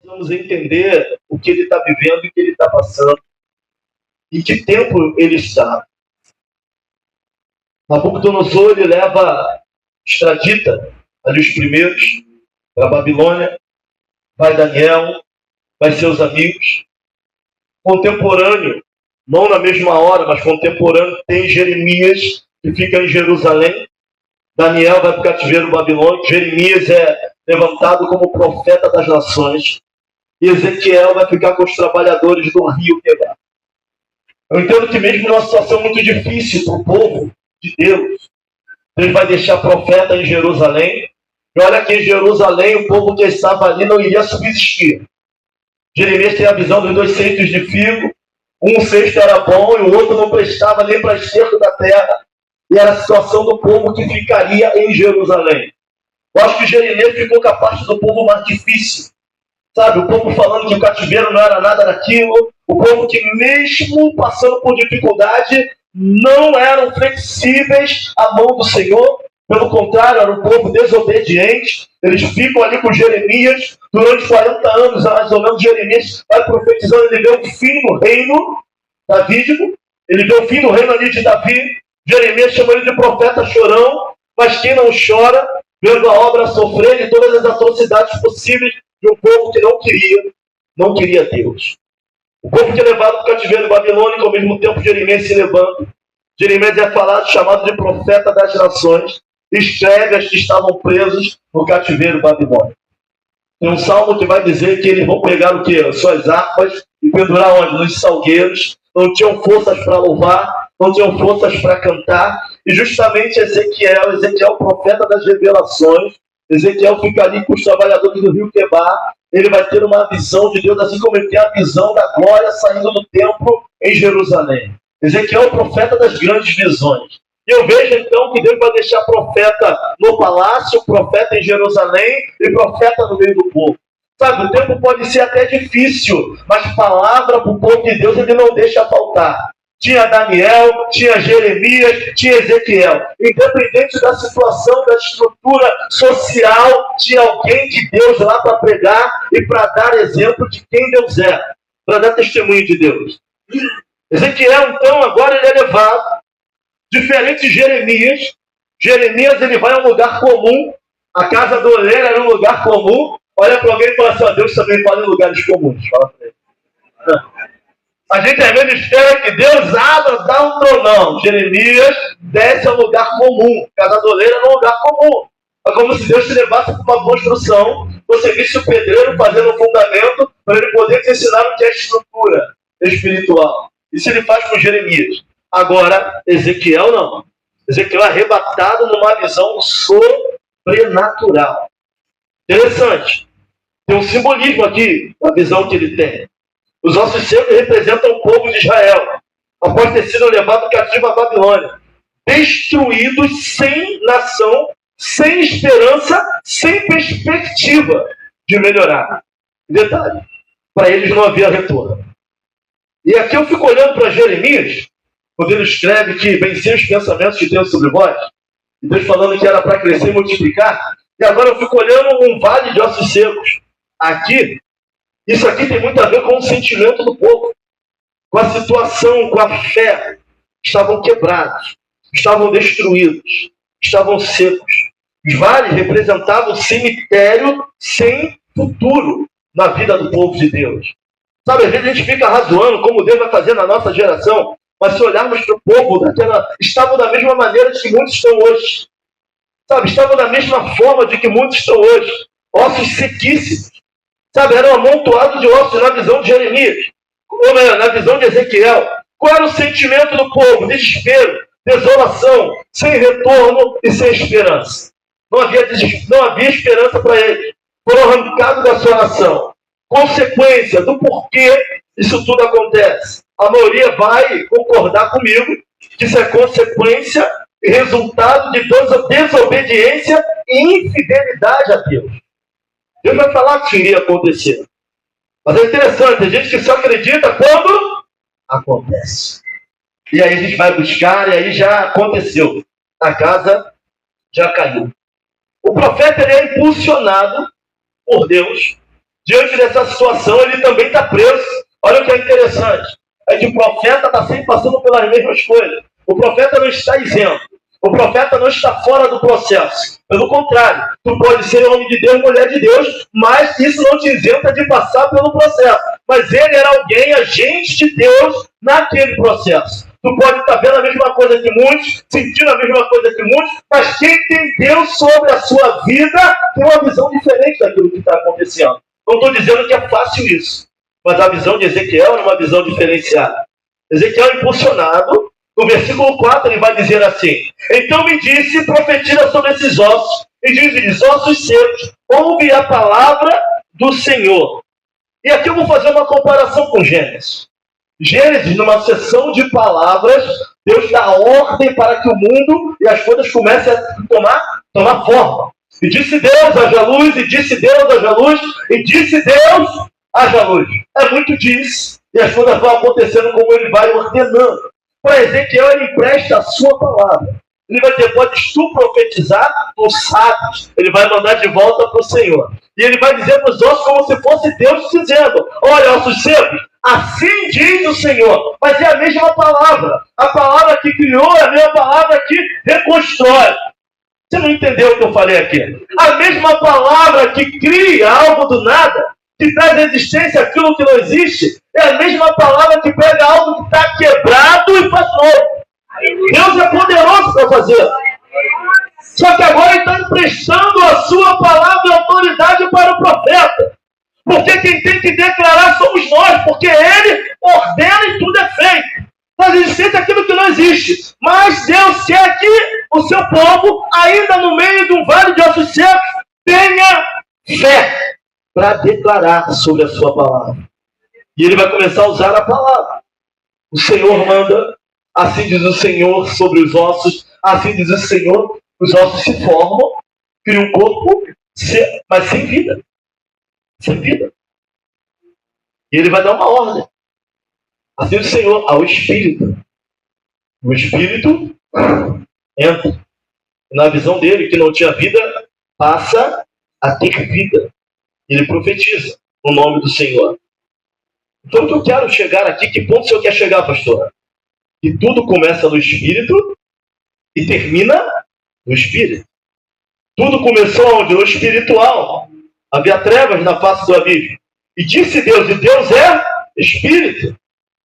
Vamos entender o que ele está vivendo e o que ele está passando. Em que tempo ele está. Nabucodonosor, ele extradita ali os primeiros para a Babilônia. Vai Daniel, vai seus amigos. Contemporâneo, não na mesma hora, mas contemporâneo, tem Jeremias, que fica em Jerusalém. Daniel vai para o cativeiro babilônico. Jeremias é levantado como profeta das nações. E Ezequiel vai ficar com os trabalhadores do rio Quebar. Eu entendo que mesmo numa situação muito difícil para o povo de Deus, Deus vai deixar profeta em Jerusalém. E olha que em Jerusalém o povo que estava ali não iria subsistir. Jeremias tem a visão dos 2 cestos de figo. Um cesto era bom e o outro não prestava nem para esterco da terra. E era a situação do povo que ficaria em Jerusalém. Eu acho que Jeremias ficou com a parte do povo mais difícil. Sabe, o povo falando que o cativeiro não era nada daquilo. O povo que mesmo passando por dificuldade, não eram flexíveis à mão do Senhor. Pelo contrário, era um povo desobediente. Eles ficam ali com Jeremias durante 40 anos, mais ou menos. Jeremias vai profetizando, ele vê o fim do reino davídico. Ele vê o fim do reino ali de Davi. Jeremias chama ele de profeta chorão. Mas quem não chora, vendo a obra sofrer e todas as atrocidades possíveis de um povo que não queria Deus. O povo que é levado para o cativeiro babilônico, ao mesmo tempo Jeremias se levanta. Jeremias é chamado de profeta das nações, escreve as que estavam presos no cativeiro babilônico. Tem um salmo que vai dizer que eles vão pegar o quê? As suas harpas e pendurar onde? Nos salgueiros. Não tinham forças para louvar, não tinham forças para cantar. E justamente Ezequiel, profeta das revelações, Ezequiel fica ali com os trabalhadores do rio Quebar. Ele vai ter uma visão de Deus, assim como ele tem a visão da glória saindo do templo em Jerusalém. Ezequiel é o profeta das grandes visões. E eu vejo então que Deus vai deixar profeta no palácio, profeta em Jerusalém e profeta no meio do povo. Sabe, o tempo pode ser até difícil, mas palavra para o povo de Deus ele não deixa faltar. Tinha Daniel, tinha Jeremias, tinha Ezequiel. Independente da situação, da estrutura social, tinha alguém de Deus lá para pregar e para dar exemplo de quem Deus é, para dar testemunho de Deus. Ezequiel, então, agora ele é levado. Diferente de Jeremias. Jeremias ele vai a um lugar comum. A casa do oleiro era um lugar comum. Olha para alguém e fala assim, ó, Deus também fala em lugares comuns. Fala para ele. A gente às vezes espera que Deus abra, dá um tronão. Jeremias desce a um lugar comum. Casa do oleiro era um lugar comum. É como se Deus te levasse para uma construção. Você visse o pedreiro fazendo um fundamento para ele poder te ensinar o que é estrutura espiritual. Isso ele faz com Jeremias. Agora, Ezequiel não. Ezequiel é arrebatado numa visão sobrenatural. Interessante. Tem um simbolismo aqui na visão que ele tem. Os ossos secos representam o povo de Israel, após ter sido levado cativo à Babilônia. Destruídos, sem nação, sem esperança, sem perspectiva de melhorar. Detalhe, para eles não havia retorno. E aqui eu fico olhando para Jeremias, quando ele escreve que vencia os pensamentos de Deus sobre vós, e Deus falando que era para crescer e multiplicar, e agora eu fico olhando um vale de ossos secos. Aqui, isso aqui tem muito a ver com o sentimento do povo, com a situação, com a fé. Estavam quebrados, estavam destruídos, estavam secos. Os vales representavam o cemitério sem futuro na vida do povo de Deus. Sabe, às vezes a gente fica razoando como Deus vai fazer na nossa geração, mas se olharmos para o povo, estavam da mesma maneira de que muitos estão hoje. Sabe, estavam da mesma forma de que muitos estão hoje. Ossos sequíssimos. Sabe, era um amontoado de ossos na visão de Jeremias, ou na visão de Ezequiel. Qual era o sentimento do povo? Desespero, desolação, sem retorno e sem esperança. Não havia esperança para eles. Foram arrancados da sua nação. Consequência do porquê isso tudo acontece. A maioria vai concordar comigo que isso é consequência e resultado de desobediência e infidelidade a Deus. Deus vai falar que isso iria acontecer. Mas é interessante, tem gente que só acredita quando acontece. E aí a gente vai buscar, e aí já aconteceu. A casa já caiu. O profeta ele é impulsionado por Deus diante dessa situação, ele também está preso. Olha o que é interessante. É que o profeta está sempre passando pelas mesmas coisas. O profeta não está isento. O profeta não está fora do processo. Pelo contrário, tu pode ser homem de Deus, mulher de Deus, mas isso não te isenta de passar pelo processo. Mas ele era alguém, agente de Deus, naquele processo. Tu pode estar vendo a mesma coisa que muitos, sentindo a mesma coisa que muitos, mas quem tem Deus sobre a sua vida tem uma visão diferente daquilo que está acontecendo. Não estou dizendo que é fácil isso, mas a visão de Ezequiel é uma visão diferenciada. Ezequiel, impulsionado, no versículo 4, ele vai dizer assim: então me disse, profetiza sobre esses ossos, e diz-lhes, ossos secos, ouve a palavra do Senhor. E aqui eu vou fazer uma comparação com Gênesis. Gênesis, numa sessão de palavras, Deus dá ordem para que o mundo e as coisas comecem a tomar forma. E disse Deus, haja luz, e disse Deus, haja luz, e disse Deus, haja luz. É muito disso, e as coisas vão acontecendo como ele vai ordenando. Para Ezequiel, ele empresta a sua palavra. Ele vai dizer, podes tu profetizar, tu sabes. Ele vai mandar de volta para o Senhor. E ele vai dizer para os ossos como se fosse Deus dizendo, olha, ossos secos, assim diz o Senhor. Mas é a mesma palavra. A palavra que criou é a mesma palavra que reconstrói. Você não entendeu o que eu falei aqui? A mesma palavra que cria algo do nada, que traz existência àquilo que não existe, é a mesma palavra que pega algo que está quebrado e faz novo. Deus é poderoso para fazer. Só que agora ele está emprestando a sua palavra e autoridade para o profeta. Porque quem tem que declarar somos nós, porque ele ordena e tudo é feito. Traz existência aquilo que não existe. Mas Deus quer que o seu povo, ainda no meio de um vale de ossos secos, tenha fé para declarar sobre a sua palavra. E ele vai começar a usar a palavra. O Senhor manda, assim diz o Senhor sobre os ossos, assim diz o Senhor, os ossos se formam, criam um corpo, mas sem vida. Sem vida. E ele vai dar uma ordem. Assim diz o Senhor ao Espírito. O Espírito entra. Na visão dele, que não tinha vida, passa a ter vida. Ele profetiza o nome do Senhor. Então, o que eu quero chegar aqui, que ponto o Senhor quer chegar, pastor? Que tudo começa no Espírito e termina no Espírito. Tudo começou onde? No espiritual. Havia trevas na face do abismo. E disse Deus, e Deus é Espírito.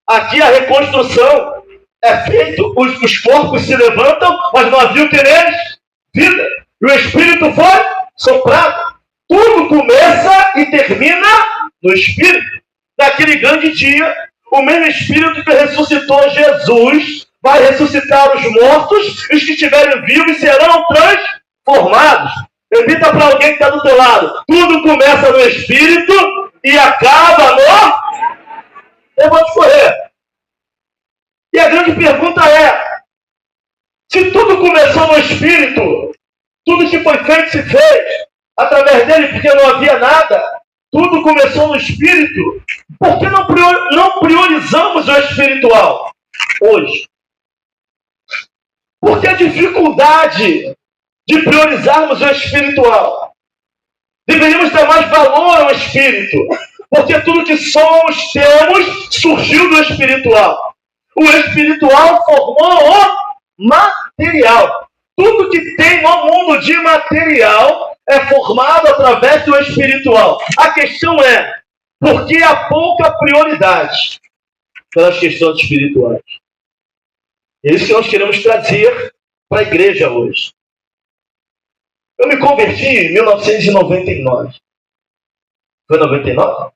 Aqui a reconstrução é feita, os corpos se levantam, mas não havia o que neles? Vida. E o Espírito foi soprado. Tudo começa e termina no Espírito. Naquele grande dia, o mesmo Espírito que ressuscitou Jesus vai ressuscitar os mortos, e os que estiverem vivos serão transformados. Repita para alguém que está do teu lado. Tudo começa no Espírito e acaba no... Eu vou correr. E a grande pergunta é, se tudo começou no Espírito, tudo que foi feito se fez através dele, porque não havia nada, tudo começou no Espírito, por que não priorizamos o espiritual hoje? Por que a dificuldade de priorizarmos o espiritual? Deveríamos dar mais valor ao Espírito, porque tudo que somos, temos, surgiu do espiritual. O espiritual formou o material. Tudo que tem no mundo de material é formado através do espiritual. A questão é, por que há pouca prioridade pelas questões espirituais? É isso que nós queremos trazer para a igreja hoje. Eu me converti em 1999. Foi 99?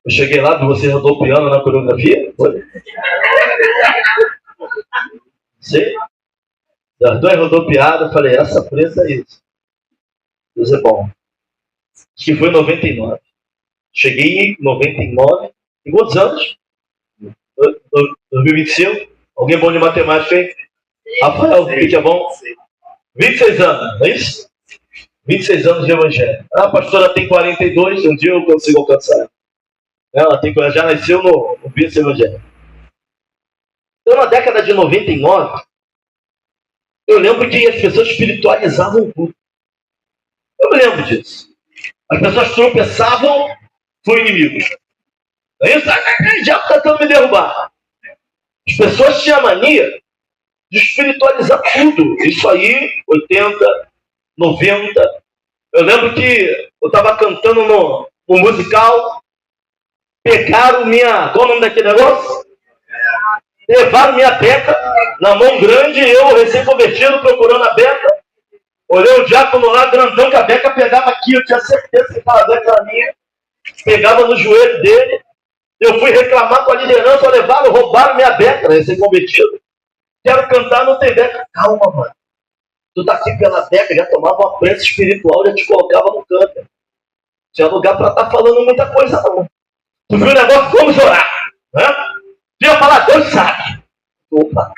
Eu cheguei lá, você rodou o piano na coreografia? Foi? Sim. Das duas rodopiadas, eu falei, essa presa é isso. Deus é bom. Acho que foi em 99. Cheguei em 99. Em quantos anos? 2025? Alguém bom de matemática, hein? Rafael, o que é bom? 26 anos, não é isso? 26 anos de evangelho. A pastora tem 42, um dia eu consigo alcançar. Ela já nasceu no berço evangelho. Então, na década de 99, eu lembro que as pessoas espiritualizavam tudo. Eu me lembro disso. As pessoas tropeçavam fui inimigo. Aí o diabo tentando me derrubar. As pessoas tinham a mania de espiritualizar tudo. Isso aí, 80, 90. Eu lembro que eu estava cantando no musical, pegaram minha... Qual é o nome daquele negócio? Levaram minha beca na mão grande, eu recém-convertido, procurando a beca. Olhei o diácono lá, grandão, que a beca pegava aqui, eu tinha certeza que aquela beca era minha. Pegava no joelho dele. Eu fui reclamar com a liderança, levaram, roubaram minha beca, recém-convertido. Quero cantar, não tem beca. Calma, mano. Tu tá aqui pela beca, já tomava uma prensa espiritual, já te colocava no canto. Tinha lugar pra estar falando muita coisa, não. Tu viu o negócio? Vamos orar. Né? Tu ia falar, Deus sabe. Opa.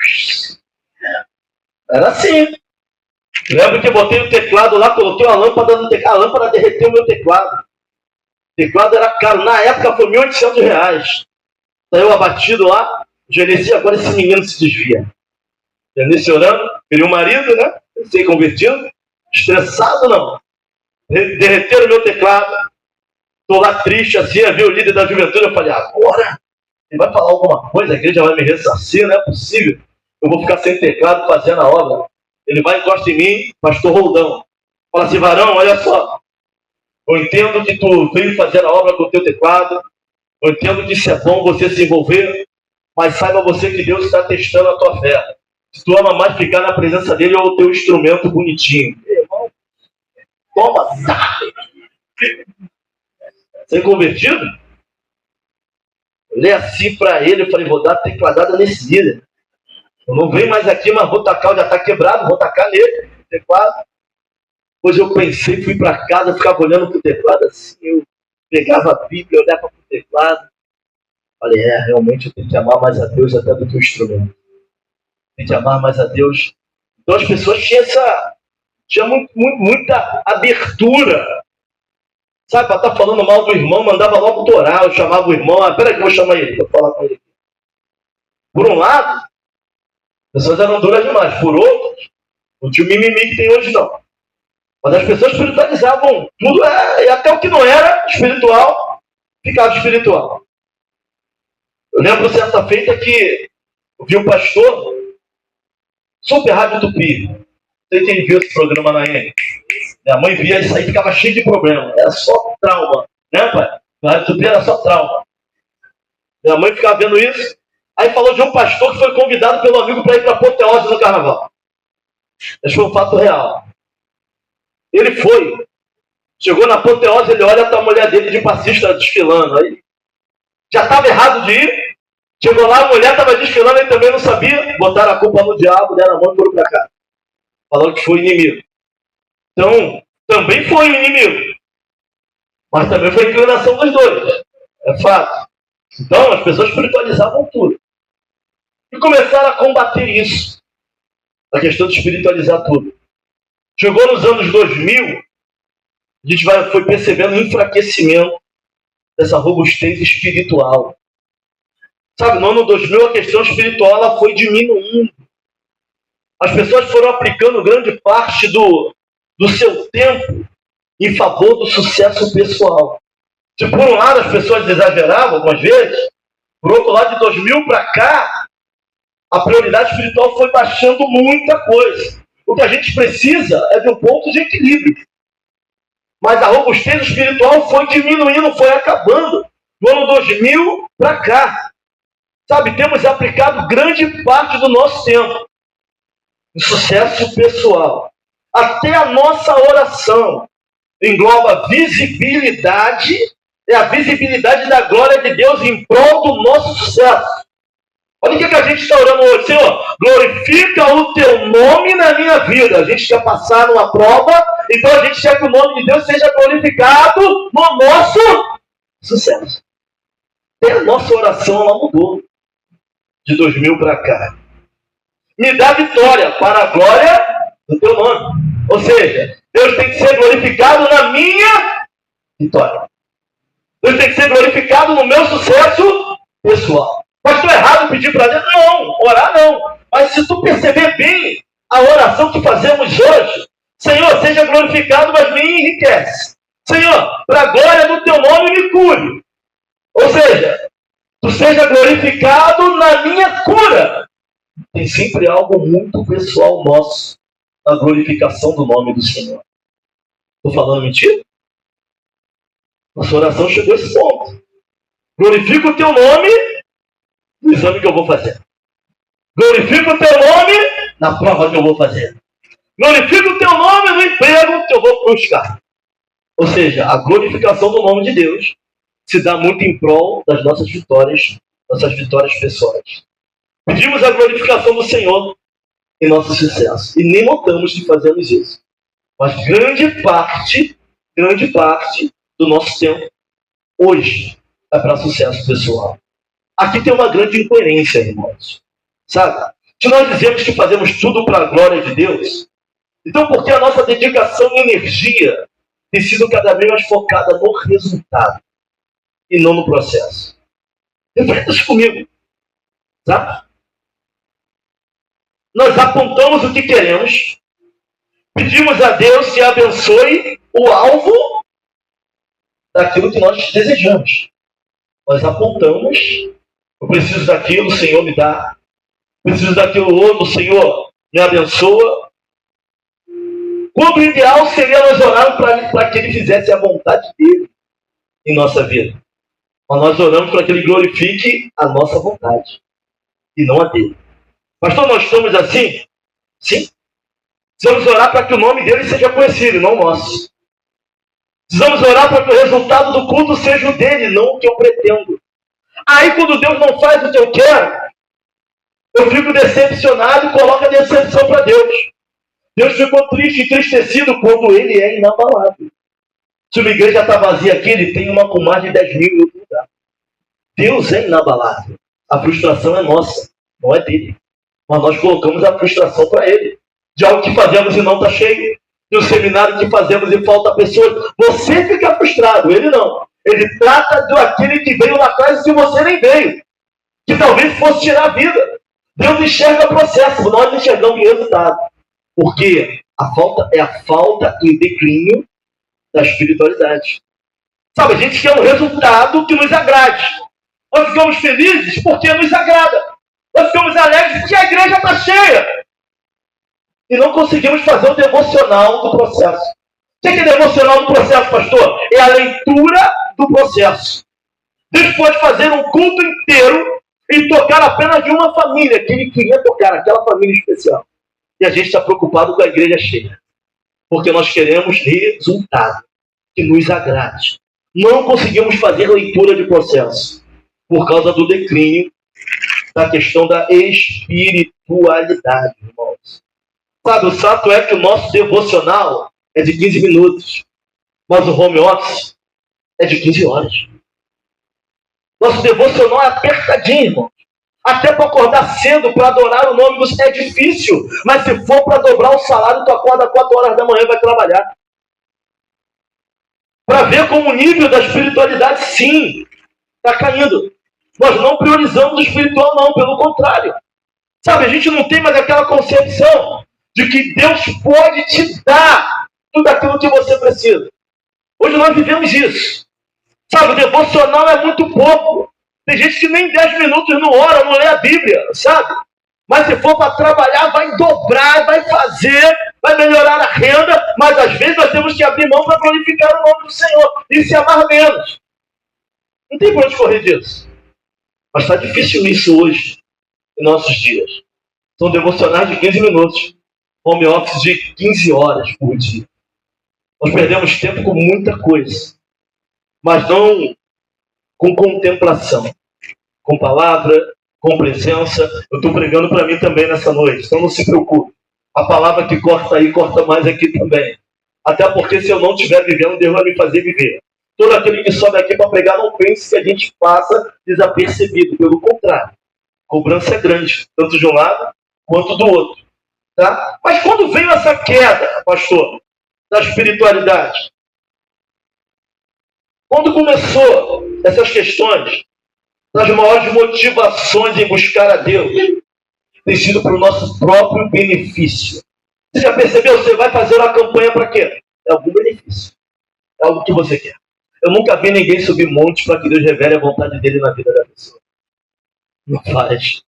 Era assim. Lembro que eu botei o teclado lá, coloquei uma lâmpada no teclado. A lâmpada derreteu o meu teclado. O teclado era caro. Na época foi R$1.800. Saiu abatido lá. Genesi, agora esse menino se desvia. Genesi orando. Queria um marido, né? Sei convertido. Estressado, não. Derreteram o meu teclado. Estou lá triste, assim, a ver o líder da juventude. Eu falei, agora ele vai falar alguma coisa, a igreja vai me ressarcir, não é possível. Eu vou ficar sem teclado fazendo a obra. Ele vai, encosta em mim, pastor Roldão. Fala assim, varão, olha só. Eu entendo que tu veio fazer a obra com o teu teclado. Eu entendo que isso é bom você se envolver. Mas saiba você que Deus está testando a tua fé. Se tu ama mais ficar na presença dele ou o teu instrumento bonitinho. Irmão, toma, sabe? Ser convertido? Olhei assim para ele, eu falei, vou dar tecladada nesse líder. Eu não venho mais aqui, mas vou tacar, já está quebrado, vou tacar nele, teclado. Depois eu pensei, fui para casa, ficava olhando para o teclado assim, eu pegava a Bíblia, olhava para o teclado. Falei, realmente eu tenho que amar mais a Deus até do que o instrumento. Tem que amar mais a Deus. Então as pessoas tinham muita abertura. Sabe, para estar falando mal do irmão, mandava logo orar, eu chamava o irmão, peraí que eu vou chamar ele, vou falar com ele. Por um lado, as pessoas eram duras demais. Por outro, não tinha o mimimi que tem hoje, não. Mas as pessoas espiritualizavam tudo, e até o que não era espiritual, ficava espiritual. Eu lembro certa feita que eu vi um pastor, Super Rádio Tupi. Não sei quem viu esse programa na N. Minha mãe via isso aí, ficava cheio de problema. Era só trauma. Né, pai? A Rádio Tupi era só trauma. Minha mãe ficava vendo isso. Aí falou de um pastor que foi convidado pelo amigo para ir para Apoteose no carnaval. Esse foi um fato real. Ele foi. Chegou na Apoteose, ele olha a mulher dele de passista desfilando. Aí já estava errado de ir. Chegou lá, a mulher estava desfilando, ele também não sabia. Botaram a culpa no diabo, deram a mão e foram para cá. Falaram que foi inimigo. Então, também foi inimigo. Mas também foi inclinação dos dois. É fato. Então, as pessoas espiritualizavam tudo. E começaram a combater isso. A questão de espiritualizar tudo. Chegou nos anos 2000, a gente foi percebendo o enfraquecimento dessa robustez espiritual. Sabe, no ano 2000 a questão espiritual ela foi diminuindo. As pessoas foram aplicando grande parte do seu tempo em favor do sucesso pessoal. Se por um lado as pessoas exageravam algumas vezes, por outro lado, de 2000 para cá, a prioridade espiritual foi baixando muita coisa. O que a gente precisa é de um ponto de equilíbrio. Mas a robustez espiritual foi diminuindo, foi acabando. Do ano 2000 para cá. Sabe, temos aplicado grande parte do nosso tempo em sucesso pessoal. Até a nossa oração engloba visibilidade, é a visibilidade da glória de Deus em prol do nosso sucesso. Olha o que a gente está orando hoje. Senhor, glorifica o teu nome na minha vida. A gente quer passar numa prova, então a gente quer que o nome de Deus seja glorificado no nosso sucesso. Até a nossa oração ela mudou de 2000 para cá. Me dá vitória para a glória do teu nome. Ou seja, Deus tem que ser glorificado na minha vitória. Deus tem que ser glorificado no meu sucesso pessoal. Mas estou errado pedir para Deus? Não, orar não. Mas se tu perceber bem a oração que fazemos hoje, Senhor, seja glorificado, mas me enriquece. Senhor, para a glória do teu nome me cure. Ou seja, tu seja glorificado na minha cura. Tem sempre algo muito pessoal nosso na glorificação do nome do Senhor. Estou falando mentira? Nossa oração chegou a esse ponto. Glorifica o teu nome no exame que eu vou fazer. Glorifica o teu nome na prova que eu vou fazer. Glorifica o teu nome no emprego que eu vou buscar. Ou seja, a glorificação do nome de Deus se dá muito em prol das nossas vitórias pessoais. Pedimos a glorificação do Senhor em nosso sucesso. E nem notamos que fazemos isso. Mas grande parte do nosso tempo hoje é para sucesso pessoal. Aqui tem uma grande incoerência, irmãos. Sabe? Se nós dizemos que fazemos tudo para a glória de Deus, então por que a nossa dedicação e energia tem sido cada vez mais focada no resultado e não no processo? Reflita isso comigo. Sabe? Nós apontamos o que queremos, pedimos a Deus que abençoe o alvo daquilo que nós desejamos. Nós apontamos, eu preciso daquilo, o Senhor me dá. Preciso daquilo outro, o Senhor me abençoa. Quando o ideal seria nós orarmos para que Ele fizesse a vontade dEle em nossa vida. Mas nós oramos para que Ele glorifique a nossa vontade e não a dEle. Pastor, nós estamos assim? Sim. Precisamos orar para que o nome dEle seja conhecido, não o nosso. Precisamos orar para que o resultado do culto seja o dEle, não o que eu pretendo. Aí quando Deus não faz o que eu quero, eu fico decepcionado e coloco a decepção para Deus. Deus ficou triste e entristecido quando Ele é inabalável. Se uma igreja está vazia aqui, Ele tem uma com mais de 10 mil em outro lugar. Deus é inabalável. A frustração é nossa, não é dele. Mas nós colocamos a frustração para Ele. De algo que fazemos e não está cheio. De um seminário que fazemos e falta pessoas. Você fica frustrado, Ele não. Ele trata daquele que veio lá atrás e você nem veio. Que talvez fosse tirar a vida. Deus enxerga o processo, nós enxergamos o resultado. Porque a falta é a falta em declínio da espiritualidade. Sabe, a gente quer um resultado que nos agrade. Nós ficamos felizes porque nos agrada. Nós ficamos alegres porque a igreja está cheia. E não conseguimos fazer o devocional do processo. O que é devocional do processo, pastor? É a leitura do processo. Deus pode fazer um culto inteiro e tocar apenas de uma família que Ele queria tocar, aquela família especial. E a gente está preocupado com a igreja cheia. Porque nós queremos resultado que nos agrade. Não conseguimos fazer leitura de processo por causa do declínio da questão da espiritualidade, irmãos. Sabe, o fato é que o nosso devocional é de 15 minutos, mas o home office é de 15 horas. Nosso devocional é apertadinho, irmão. Até para acordar cedo, para adorar o nome do Senhor é difícil. Mas se for para dobrar o salário, tu acorda 4 horas da manhã e vai trabalhar. Para ver como o nível da espiritualidade, sim, está caindo. Nós não priorizamos o espiritual, não. Pelo contrário. Sabe, a gente não tem mais aquela concepção de que Deus pode te dar tudo aquilo que você precisa. Hoje nós vivemos isso. Sabe, o devocional é muito pouco. Tem gente que nem 10 minutos não ora, não lê a Bíblia, sabe? Mas se for para trabalhar, vai dobrar, vai fazer, vai melhorar a renda, mas às vezes nós temos que abrir mão para glorificar o nome do Senhor e se amar menos. Não tem por onde correr disso. Mas está difícil isso hoje, em nossos dias. São devocionais de 15 minutos, home office de 15 horas por dia. Nós perdemos tempo com muita coisa, mas não com contemplação, com palavra, com presença. Eu estou pregando para mim também nessa noite, então não se preocupe. A palavra que corta aí, corta mais aqui também. Até porque se eu não estiver vivendo, Deus vai me fazer viver. Todo aquele que sobe aqui para pregar, não pense que a gente passa desapercebido. Pelo contrário, cobrança é grande, tanto de um lado quanto do outro. Tá? Mas quando veio essa queda, pastor, da espiritualidade, quando começou essas questões, das maiores motivações em buscar a Deus, tem sido para o nosso próprio benefício. Você já percebeu? Você vai fazer uma campanha para quê? É algum benefício. algo que você quer. Eu nunca vi ninguém subir monte para que Deus revele a vontade dele na vida da pessoa. Não faz.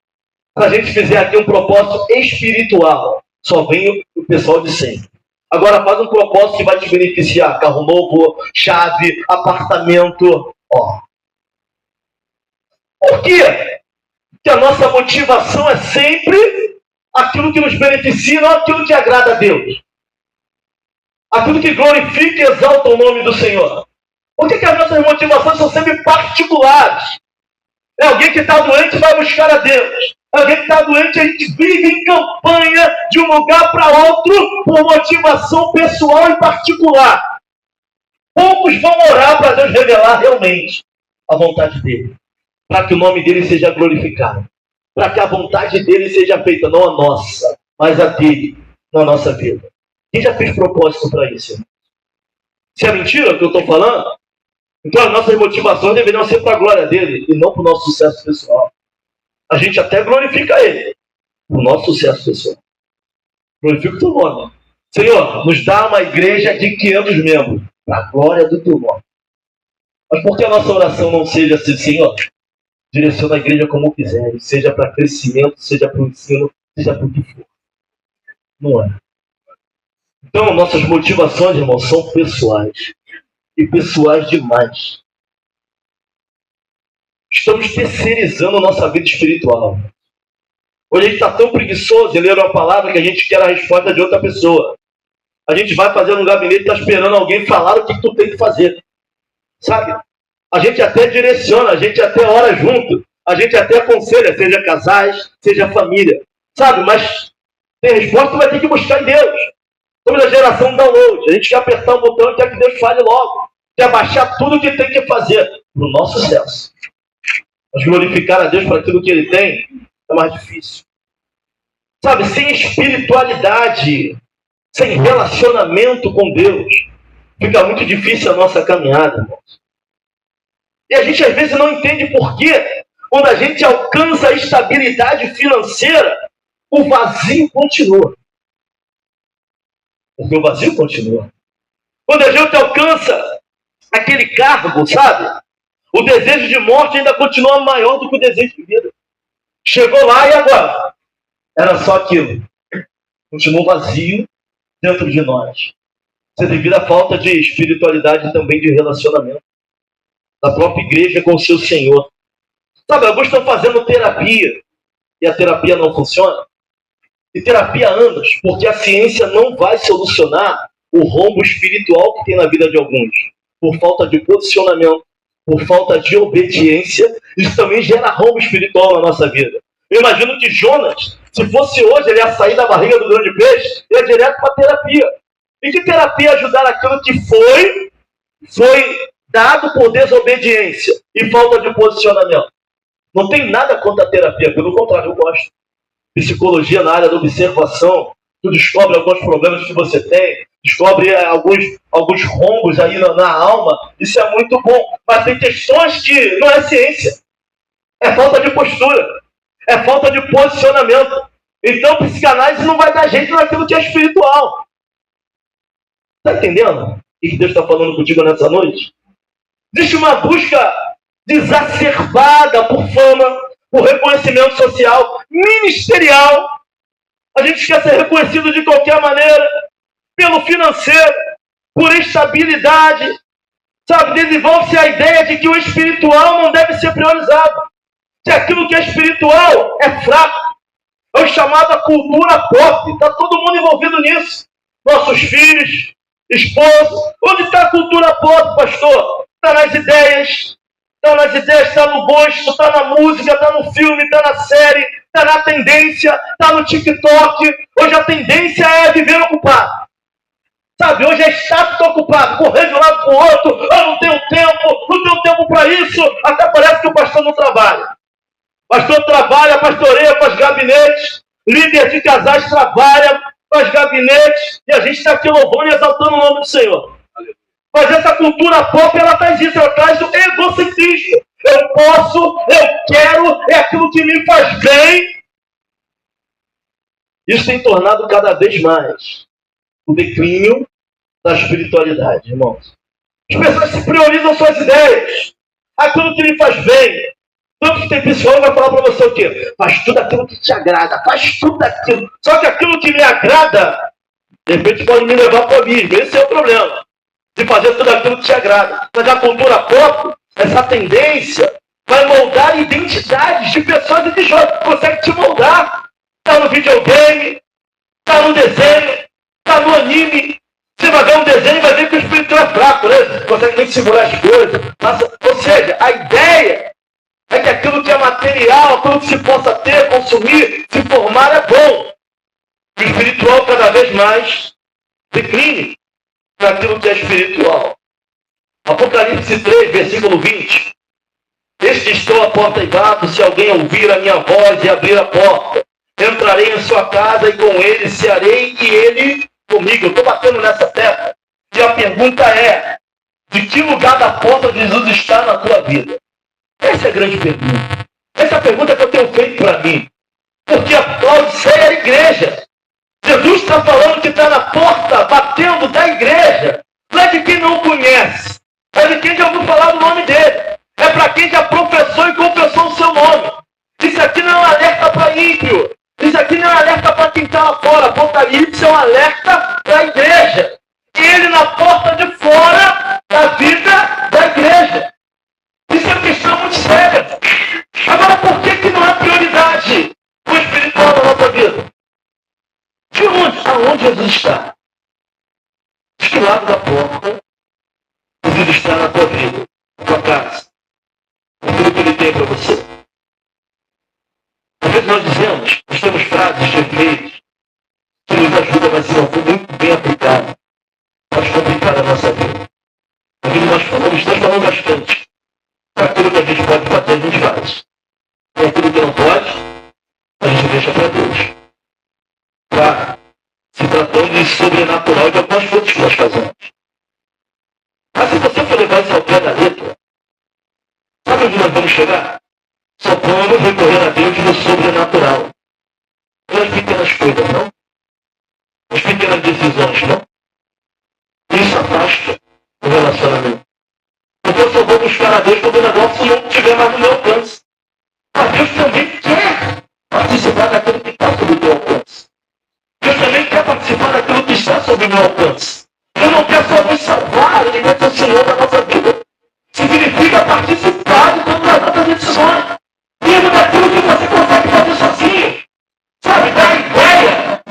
Se a gente fizer aqui um propósito espiritual, só vem o pessoal de sempre. Agora faz um propósito que vai te beneficiar. Carro novo, chave, apartamento. Ó. Por quê? Porque a nossa motivação é sempre aquilo que nos beneficia, não aquilo que agrada a Deus. Aquilo que glorifica e exalta o nome do Senhor. Por que as nossas motivações são sempre particulares? É alguém que está doente e vai buscar a Deus. É alguém que está doente e a gente vive em campanha de um lugar para outro por motivação pessoal e particular. Poucos vão orar para Deus revelar realmente a vontade dele. Para que o nome dele seja glorificado. Para que a vontade dele seja feita, não a nossa, mas a dele na nossa vida. Quem já fez propósito para isso, irmão? Se é mentira o que eu estou falando, então as nossas motivações deveriam ser para a glória dele e não para o nosso sucesso pessoal. A gente até glorifica ele, para o nosso sucesso pessoal. Glorifica o teu nome. Senhor, nos dá uma igreja de 500 membros, para a glória do teu nome. Mas por que a nossa oração não seja assim, Senhor? Direciona a igreja como quiser, seja para crescimento, seja para o ensino, seja para o que for. Não é. Então, nossas motivações, irmãos, são pessoais. E pessoais demais. Estamos terceirizando a nossa vida espiritual. Hoje a gente está tão preguiçoso em ler uma palavra que a gente quer a resposta de outra pessoa. A gente vai fazer um gabinete e está esperando alguém falar o que tu tem que fazer. Sabe? A gente até direciona, a gente até ora junto, a gente até aconselha, seja casais, seja família. Sabe? Mas tem resposta que vai ter que buscar em Deus. Somos a geração do download. A gente quer apertar um botão e quer que Deus fale logo. Quer baixar tudo o que tem que fazer para o nosso sucesso. Mas glorificar a Deus para aquilo que Ele tem é mais difícil. Sabe, sem espiritualidade, sem relacionamento com Deus, fica muito difícil a nossa caminhada, irmãos. E a gente às vezes não entende por quê. Quando a gente alcança a estabilidade financeira, o vazio continua. Porque o vazio continua. Quando a gente alcança aquele cargo, sabe? O desejo de morte ainda continua maior do que o desejo de vida. Chegou lá e agora? Era só aquilo. Continua vazio dentro de nós. Isso é devido à falta de espiritualidade e também de relacionamento. Da própria igreja com o seu Senhor. Sabe, alguns estão fazendo terapia. E a terapia não funciona. E terapia há anos, porque a ciência não vai solucionar o rombo espiritual que tem na vida de alguns. Por falta de posicionamento, por falta de obediência, isso também gera rombo espiritual na nossa vida. Eu imagino que Jonas, se fosse hoje, ele ia sair da barriga do grande peixe, ia direto para a terapia. E que terapia ajudar aquilo que foi dado por desobediência e falta de posicionamento? Não tem nada contra a terapia, pelo contrário, eu gosto. Psicologia na área da observação, tu descobre alguns problemas que você tem, descobre alguns rombos aí na alma, isso é muito bom. Mas tem questões que não é ciência, é falta de postura, é falta de posicionamento. Então, psicanálise não vai dar jeito naquilo que é espiritual. Está entendendo o que Deus está falando contigo nessa noite? Existe uma busca exacerbada por fama, por reconhecimento social, ministerial. A gente quer ser reconhecido de qualquer maneira, pelo financeiro, por estabilidade. Sabe, desenvolve-se a ideia de que o espiritual não deve ser priorizado. Que aquilo que é espiritual é fraco. É o chamado a cultura pop. Está todo mundo envolvido nisso. Nossos filhos, esposos. Onde está a cultura pop, pastor? Está nas ideias. Está nas ideias, está no gosto, está na música, está no filme, está na série, está na tendência, está no TikTok. Hoje a tendência é viver ocupado. Sabe, hoje é chato estar ocupado, correr de um lado para o outro. Eu não tenho tempo para isso. Até parece que o pastor não trabalha. O pastor trabalha, pastoreia, faz gabinetes. Líder de casais trabalha, faz gabinetes. E a gente está aqui louvando e exaltando o nome do Senhor. Mas essa cultura pop, ela traz isso, ela traz o egocentrismo. Eu posso, eu quero, é aquilo que me faz bem. Isso tem tornado cada vez mais o declínio da espiritualidade, irmãos. As pessoas se priorizam suas ideias. Aquilo que lhe faz bem. Tanto que tem psicólogo que vai falar para você o quê? Faz tudo aquilo que te agrada. Faz tudo aquilo. Só que aquilo que me agrada, de repente pode me levar para o abismo. Esse é o problema. De fazer tudo aquilo que te agrada. Mas a cultura pop, essa tendência, vai moldar identidades de pessoas e de jovens. Consegue te moldar. Está no videogame, está no desenho, está no anime. Você vai ver um desenho e vai ver que o espírito é fraco, né? Não consegue nem segurar as coisas. Ou seja, a ideia é que aquilo que é material, aquilo que se possa ter, consumir, se formar é bom. O espiritual cada vez mais decline para aquilo que é espiritual. Apocalipse 3, versículo 20. Este estou à porta e bato, se alguém ouvir a minha voz e abrir a porta, entrarei em sua casa e com ele cearei e ele comigo. Eu estou batendo nessa tecla. E a pergunta é, de que lugar da porta Jesus está na tua vida? Essa é a grande pergunta. Essa é a pergunta que eu tenho feito para mim. Porque a Laodiceia é a igreja. Jesus está falando que está na porta, batendo da igreja. Não é de quem não conhece. É de quem já ouviu falar do nome dele. É para quem já professou e confessou o seu nome. Isso aqui não é um alerta para ímpio. Isso aqui não é um alerta para quem está lá fora. Apocalipse é um alerta para a igreja. Ele na porta de fora da vida da igreja. Isso é uma questão muito séria. Agora, por que não há prioridade o espiritual na nossa vida? De onde? Aonde Jesus está? De que lado da porta Jesus está na tua vida, na tua casa? Aquilo que Ele tem para você. Às vezes nós dizemos, nós temos frases de efeitos que nos ajudam, mas se não for muito bem aplicado, pode complicar a nossa vida. Aquilo que nós falamos bastante. Aquilo que a gente pode fazer, a gente faz. E aquilo que não pode, a gente deixa para Deus. Claro, se tratando de sobrenatural de algumas coisas que nós fazemos. Mas se você for levar isso ao pé da letra, sabe onde nós vamos chegar? Só vamos recorrer a Deus no sobrenatural. Não as pequenas coisas, não? As pequenas decisões, não? Isso afasta o relacionamento. Porque eu só vou buscar a Deus quando o negócio não estiver mais no meu alcance. Mas Deus também quer participar daquilo que está sob o teu alcance. Deus também quer participar daquilo que está sob o meu alcance. Eu não quero só me salvar, Ele quer ser o Senhor da nossa vida. Significa participar de todas as outras decisões. Mesmo daquilo que você consegue fazer sozinho. Sabe, da ideia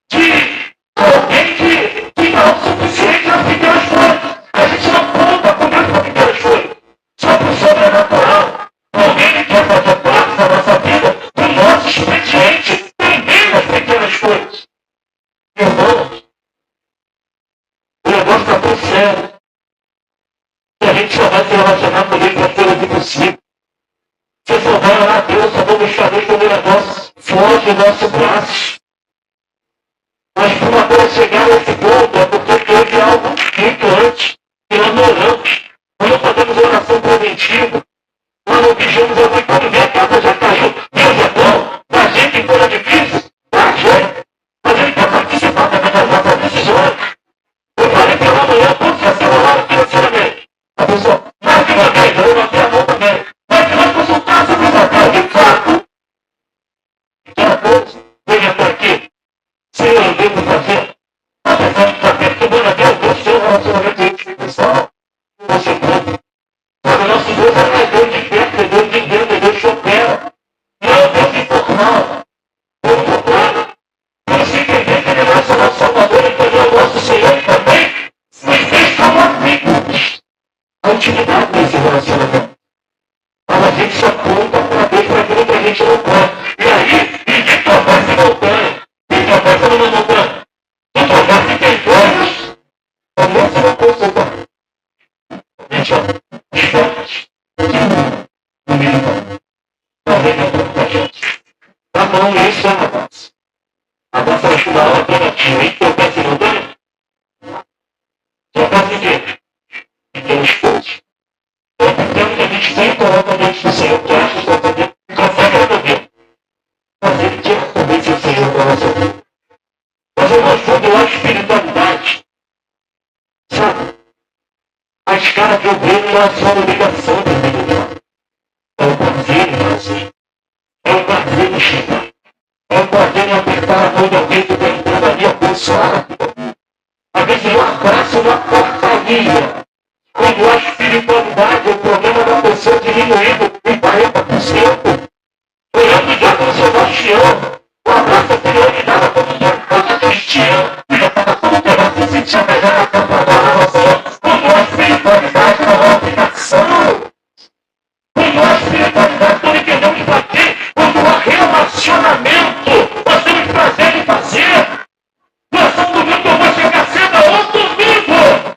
de alguém que não é o suficiente nas pequenas coisas. A gente não conta com Deus para pequenas coisas. Só para o sobrenatural. Alguém que quer fazer parte da nossa vida, do nosso expediente, também nas pequenas coisas. Irmãos, o negócio está tão sério que a gente só vai se relacionar com Deus para as coisas impossíveis. Você só vai orar a Deus, só vai buscar Deus quando o negócio foge do nosso braço. Mas para uma coisa chegar nesse ponto, é porque houve algo muito antes. E nós não oramos. Nós não fazemos oração preventiva. Nós não pedimos alguém quando vê a casa já caiu. Deus é bom. A gente, quando é difícil, a gente. Mas Ele quer participar também das nossas decisões. Eu falei pela manhã, tudo já se rolaram financeiramente. A pessoa, mais de uma vez, eu levantei a mão também. Mas se nós consultássemos a Deus de fato, que a Deus venha até aqui. Senhor, eu devo fazer. A pessoa está perturbando a Deus, Deus tem um relacionamento íntimo pessoal. Você pode. Sabe, o nosso Deus é mais Deus de perto, é Deus de dentro, é Deus que opera. Não é Deus informal. Deus opera. Por isso entender que Ele não é só nosso Salvador, Ele também é o nosso Senhor e também nos fez cara de ovelha é a sua obrigação de vida. É um prazer em fazer. É um prazer em chegar. É um prazer em apertar a mão de alguém que está entrando ali abençoado. Às vezes um abraço, uma porcaria. Quando a espiritualidade, o problema da pessoa diminuído em 40%. Olhando já com o Sebastião, o abraço anterior de nada todo dia, todo cristiano, e já estava todo querendo se sentir melhor na cama da você. Quando a espiritualidade não é obrigação. Quando a espiritualidade não entendeu o que fazer, quando há relacionamento, nós temos prazer em fazer. Nós somos do mundo, eu vou chegar cedo a outro nível.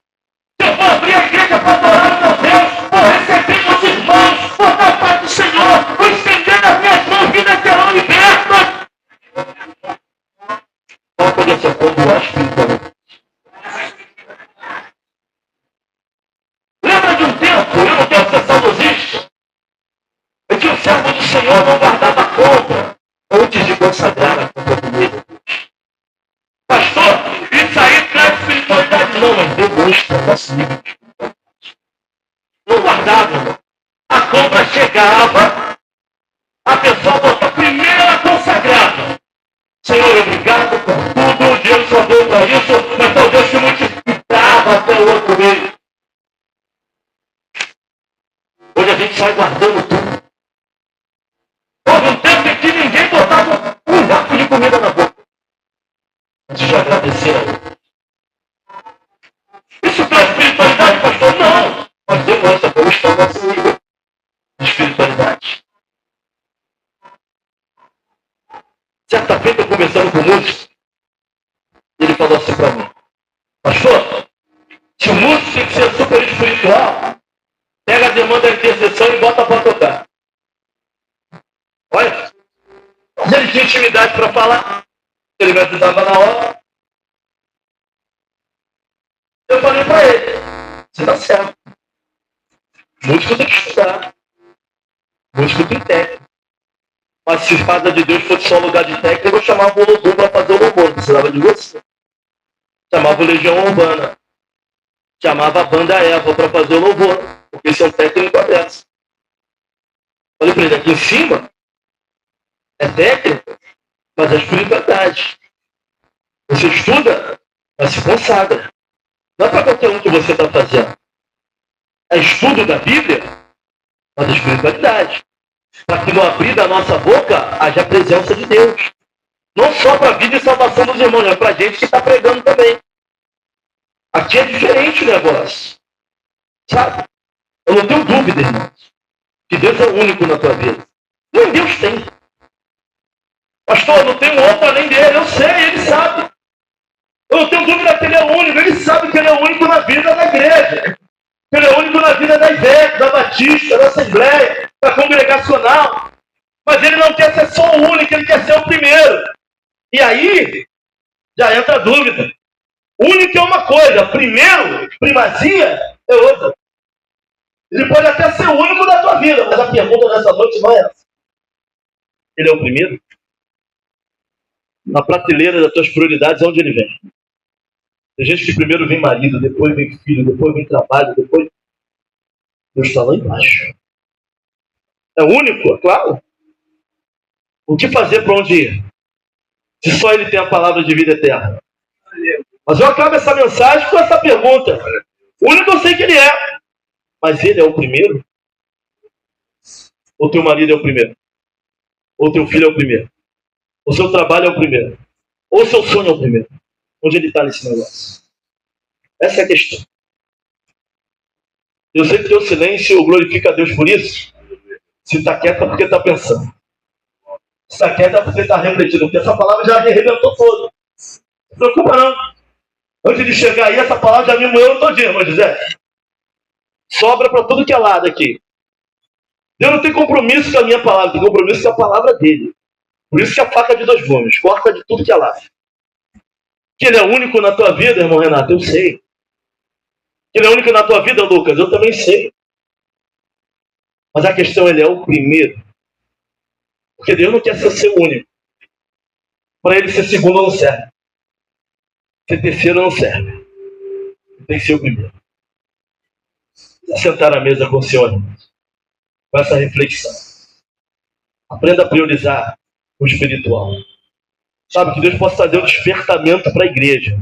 Eu vou abrir a igreja para adorar o meu Deus, vou receber meus irmãos, vou dar a paz do Senhor, vou estender as minhas mãos, vidas serão libertas. Qual poderia ser quando a espiritualidade? Lembra de um tempo, eu não tenho ser saudosista, em que o servo do Senhor não guardava a conta antes de consagrar a conta do meio. Pastor, isso aí não é espiritualidade não, mas demonstra da seguinte. Não guardava. A compra chegava, a pessoa botou primeiro, ela consagrava. Senhor, obrigado por tudo, o dinheiro só deu para isso, mas talvez se multiplicava até o outro mês. Hoje a gente sai guardando tudo. Houve um tempo em que ninguém botava um garfo de comida na boca. Antes de agradecer a ele. Isso traz espiritualidade, pastor? Não. Mas demonstra como está o nosso nível de espiritualidade. Certa feita, eu conversando com o músico, ele falou assim para mim: pastor, se o músico tem que ser super espiritual, pega a demanda da intercessão e bota para tocar. Olha, se ele tinha intimidade para falar, ele me ajudava na hora. Eu falei para ele: você está certo. Músico tem que estudar. Músico tem técnica. Mas se a Casa de Deus fosse só lugar de técnica, eu chamava o louvor para fazer o louvor. Não precisava de você. Chamava o Legião Urbana. Chamava a banda Eva para fazer o louvor. Porque são técnicos dessa. Falei para ele: aqui em cima é técnica, mas é espiritualidade. Você estuda, mas se consagra. Não é para qualquer um que você está fazendo. É estudo da Bíblia, mas é espiritualidade. Para que no abrir da nossa boca haja a presença de Deus. Não só para a vida e salvação dos irmãos, mas para a gente que está pregando também. Aqui é diferente o negócio. Sabe? Eu não tenho dúvida, irmãos, que Deus é o único na tua vida. Nem Deus tem. Pastor, eu não tenho outro além dele. Eu sei, ele sabe. Eu não tenho dúvida que ele é o único. Ele sabe que ele é o único na vida da igreja. Ele é o único na vida da igreja, da batista, da assembleia, da congregacional. Mas ele não quer ser só o único, ele quer ser o primeiro. E aí, já entra a dúvida. Único é uma coisa, primeiro, primazia, é outra. Ele pode até ser o único da tua vida, mas a pergunta nessa noite não é essa. Ele é o primeiro? Na prateleira das tuas prioridades, onde ele vem? Tem gente que primeiro vem marido, depois vem filho, depois vem trabalho, depois... Deus está lá embaixo. É único, é claro. O que fazer para onde ir? Se só ele tem a palavra de vida eterna. Mas eu acabo essa mensagem com essa pergunta. O único eu sei que ele é. Mas ele é o primeiro? Ou teu marido é o primeiro? Ou teu filho é o primeiro? O seu trabalho é o primeiro? Ou o seu sonho é o primeiro? Onde ele está nesse negócio? Essa é a questão. Eu sei que teu silêncio glorifica a Deus por isso. Se está quieto é porque está pensando. Se está quieto é porque está refletindo. Porque essa palavra já me arrebentou todo. Não se preocupa não. Antes de chegar aí, essa palavra já me moeu todinha, irmão José. Sobra para tudo que é lado aqui. Deus não tem compromisso com a minha palavra, tem compromisso com a palavra dele. Por isso que a faca de dois gumes, corta de tudo que é lado. Que ele é único na tua vida, irmão Renato, eu sei. Que ele é único na tua vida, Lucas, eu também sei. Mas a questão, ele é o primeiro. Porque Deus não quer ser o único. Para ele ser segundo não serve. Ser terceiro não serve. Tem que ser o primeiro. Se sentar à mesa com o Senhor, com essa reflexão. Aprenda a priorizar o espiritual. Sabe, que Deus possa trazer um despertamento para a igreja.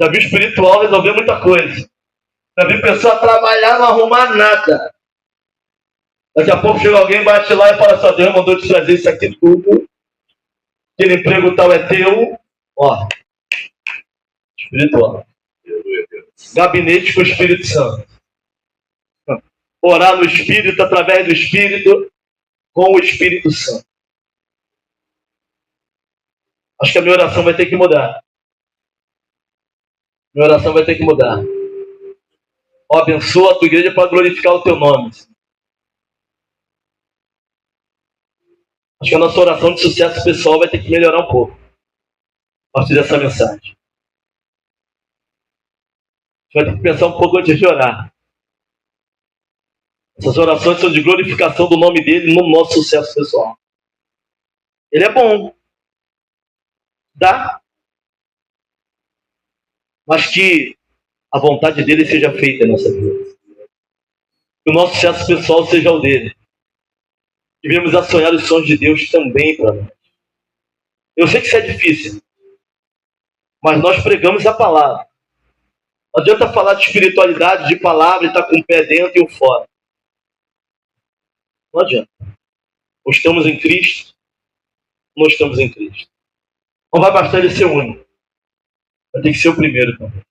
Já vi o espiritual resolver muita coisa. Já vi pessoa trabalhar, não arrumar nada. Daqui a pouco chega alguém, bate lá e fala assim: Deus mandou te trazer isso aqui tudo. Aquele emprego tal é teu. Ó, espiritual. Gabinete com o Espírito Santo. Orar no Espírito, através do Espírito, com o Espírito Santo. Acho que a minha oração vai ter que mudar. Minha oração vai ter que mudar. Ó, abençoa a tua igreja para glorificar o teu nome. Acho que a nossa oração de sucesso pessoal vai ter que melhorar um pouco. A partir dessa mensagem. A gente vai ter que pensar um pouco antes de orar. Essas orações são de glorificação do nome dele no nosso sucesso pessoal. Ele é bom. Dá. Mas que a vontade dele seja feita em nossa vida. Que o nosso sucesso pessoal seja o dele. Devemos a sonhar os sonhos de Deus também para nós. Eu sei que isso é difícil. Mas nós pregamos a palavra. Não adianta falar de espiritualidade, de palavra, e estar com o pé dentro e o fora. Não adianta. Ou estamos em Cristo, ou não estamos em Cristo. Não vai bastar ele ser o único. Vai ter que ser o primeiro também.